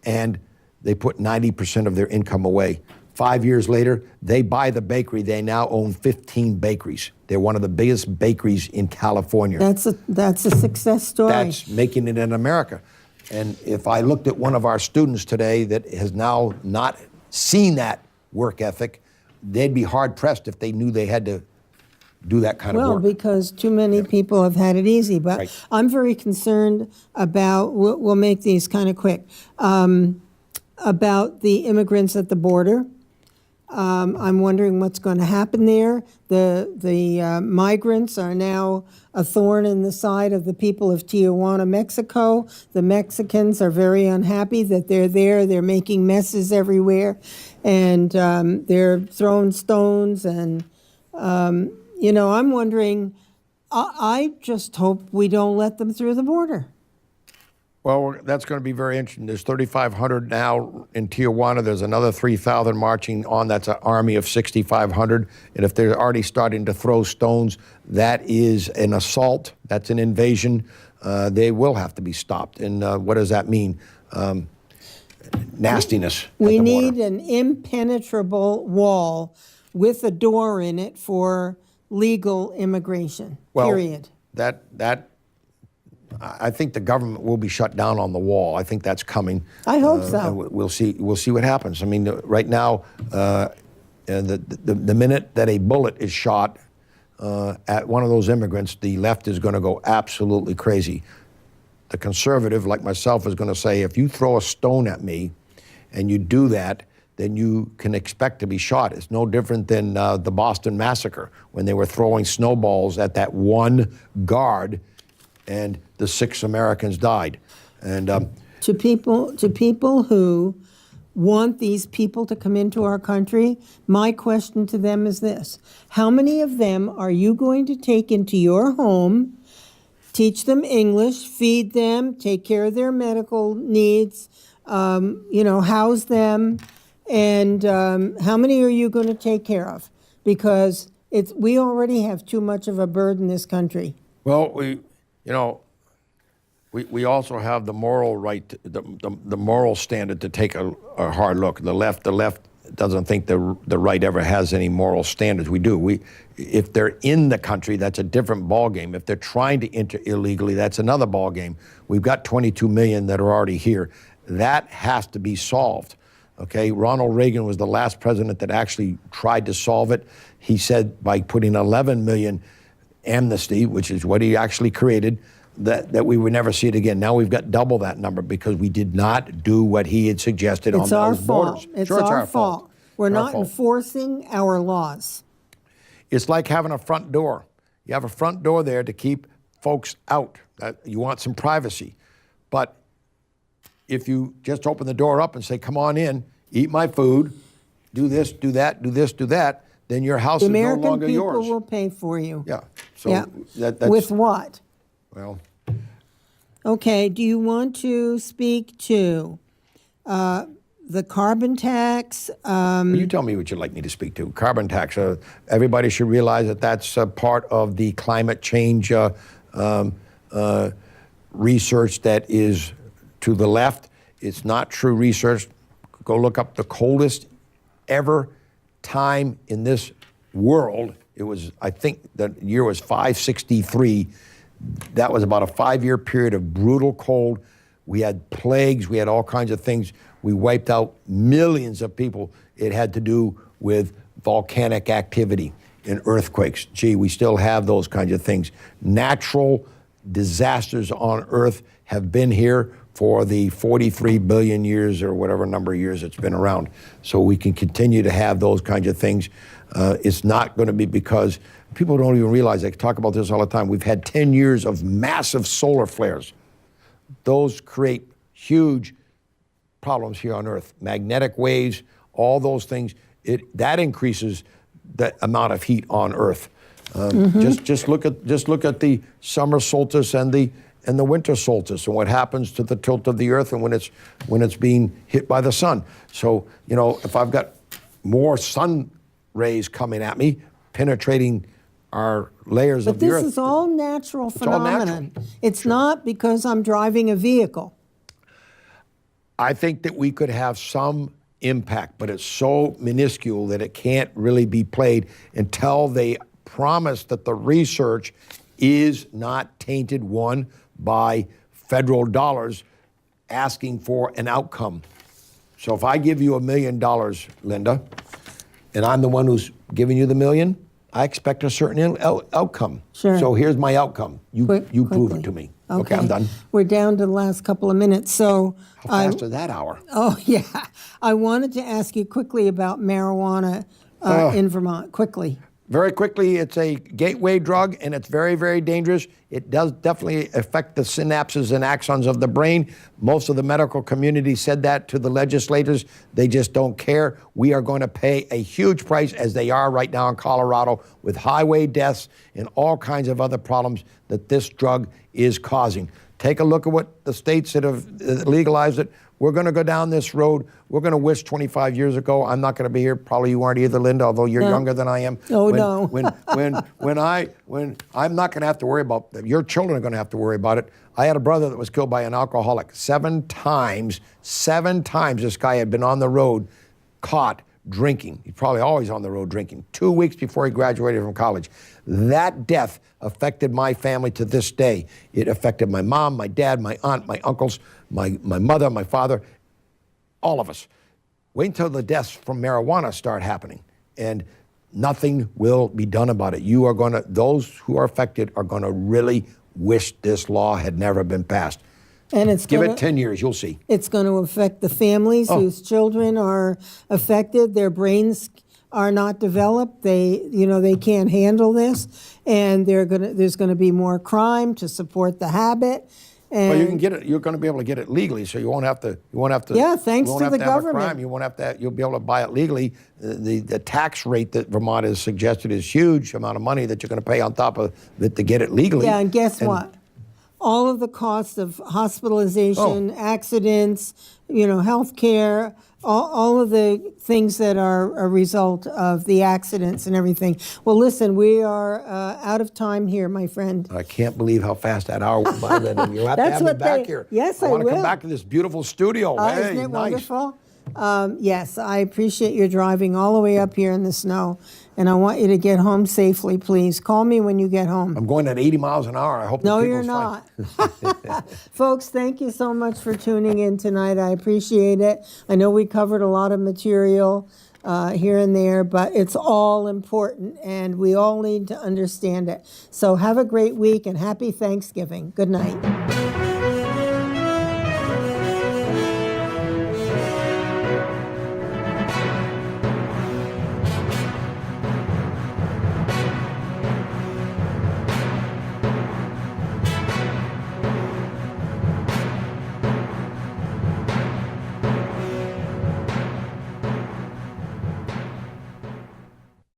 and they put 90% of their income away. 5 years later, they buy the bakery. They now own 15 bakeries. They're one of the biggest bakeries in California. That's a success story. That's making it in America. And if I looked at one of our students today that has now not seen that work ethic, they'd be hard-pressed if they knew they had to do that kind of work. Well, because too many people have had it easy. But Right. I'm very concerned about, we'll make these kind of quick, about the immigrants at the border. I'm wondering what's going to happen there. The migrants are now a thorn in the side of the people of Tijuana, Mexico. The Mexicans are very unhappy that they're there. They're making messes everywhere, and they're throwing stones. And, I'm wondering, I just hope we don't let them through the border. Well, that's going to be very interesting. There's 3,500 now in Tijuana. There's another 3,000 marching on. That's an army of 6,500. And if they're already starting to throw stones, that is an assault. That's an invasion. They will have to be stopped. And what does that mean? Nastiness. We need an impenetrable wall with a door in it for legal immigration, period. I think the government will be shut down on the wall. I think that's coming. I hope so. And we'll see what happens. I mean, right now, the minute that a bullet is shot at one of those immigrants, the left is going to go absolutely crazy. The conservative, like myself, is going to say, if you throw a stone at me and you do that, then you can expect to be shot. It's no different than the Boston Massacre, when they were throwing snowballs at that one guard and the 6 Americans died. And To people who want these people to come into our country, my question to them is this: how many of them are you going to take into your home, teach them English, feed them, take care of their medical needs, house them, and how many are you going to take care of? Because we already have too much of a burden in this country. well, we also have the moral right, the moral standard to take a hard look. The left doesn't think the right ever has any moral standards. We do. If they're in the country, that's a different ballgame. If they're trying to enter illegally, that's another ballgame. We've got 22 million that are already here. That has to be solved. Okay, Ronald Reagan was the last president that actually tried to solve it. He said by putting 11 million amnesty, which is what he actually created, that we would never see it again. Now we've got double that number because we did not do what he had suggested on those borders. It's our fault. We're not enforcing our laws. It's like having a front door. You have a front door there to keep folks out. You want some privacy. But if you just open the door up and say, come on in, eat my food, do this, do that, do this, do that, then your house is no longer yours. The American people will pay for you. Yeah. So Yeah. that's With what? well. Okay, do you want to speak to the carbon tax? You tell me what you'd like me to speak to. Carbon tax. Everybody should realize that that's part of the climate change research that is to the left. It's not true research. Go look up the coldest ever time in this world. It was, I think the year was 563. That was about a 5-year period of brutal cold. We had plagues, we had all kinds of things. We wiped out millions of people. It had to do with volcanic activity and earthquakes. Gee, we still have those kinds of things. Natural disasters on Earth have been here for the 43 billion years or whatever number of years it's been around. So we can continue to have those kinds of things. It's not going to be because people don't even realize, they talk about this all the time. We've had 10 years of massive solar flares. Those create huge problems here on Earth. Magnetic waves, all those things, that increases the amount of heat on Earth. Just look at the summer solstice and the winter solstice and what happens to the tilt of the Earth and when it's being hit by the sun. So, you know, if I've got more sun rays coming at me, penetrating our layers of the Earth. But this is all natural phenomenon. Natural. It's not because I'm driving a vehicle. I think that we could have some impact, but it's so minuscule that it can't really be played until they promise that the research is not tainted, one, by federal dollars asking for an outcome. So if I give you $1 million, Linda, and I'm the one who's giving you the million, I expect a certain outcome. Sure. So here's my outcome. You prove Quickly. it to me. Okay, I'm done. We're down to the last couple of minutes, so How fast is that hour? Oh, yeah. I wanted to ask you quickly about marijuana in Vermont, quickly. Very quickly, it's a gateway drug, and it's very, very dangerous. It does definitely affect the synapses and axons of the brain. Most of the medical community said that to the legislators. They just don't care. We are going to pay a huge price, as they are right now in Colorado, with highway deaths and all kinds of other problems that this drug is causing. Take a look at what the states that have legalized it. We're going to go down this road. We're going to wish 25 years ago. I'm not going to be here. Probably you aren't either, Linda, although you're younger than I am. Oh, no. When I'm not going to have to worry about, your children are going to have to worry about it. I had a brother that was killed by an alcoholic 7 times. 7 times this guy had been on the road, caught drinking. He's probably always on the road drinking. 2 weeks before he graduated from college. That death affected my family to this day. It affected my mom, my dad, my aunt, my uncles, my mother, my father, all of us. Wait until the deaths from marijuana start happening, and nothing will be done about it. Those who are affected are going to really wish this law had never been passed. And it's Give it 10 years, you'll see. It's going to affect the families whose children are affected. Their brains are not developed. They can't handle this, and there's going to be more crime to support the habit. And Well, you can get it. You're going to be able to get it legally, so you won't have to. Yeah, thanks you won't to have the to have government. A crime. You won't have to. You'll be able to buy it legally. The tax rate that Vermont has suggested is huge amount of money that you're going to pay on top of it to get it legally. Yeah, and guess what? All of the costs of hospitalization, accidents, health care, all of the things that are a result of the accidents and everything. Well, listen, we are out of time here, my friend. I can't believe how fast that hour went by. Then you'll have to have me back here. Yes, I want to will. come back to this beautiful studio. Hey, Isn't it nice. wonderful? Yes, I appreciate your driving all the way up here in the snow, and I want you to get home safely, please. Call me when you get home. I'm going at 80 miles an hour. I hope. No, the you're people's not. fine. Folks, thank you so much for tuning in tonight. I appreciate it. I know we covered a lot of material here and there, but it's all important, and we all need to understand it. So have a great week, and happy Thanksgiving. Good night.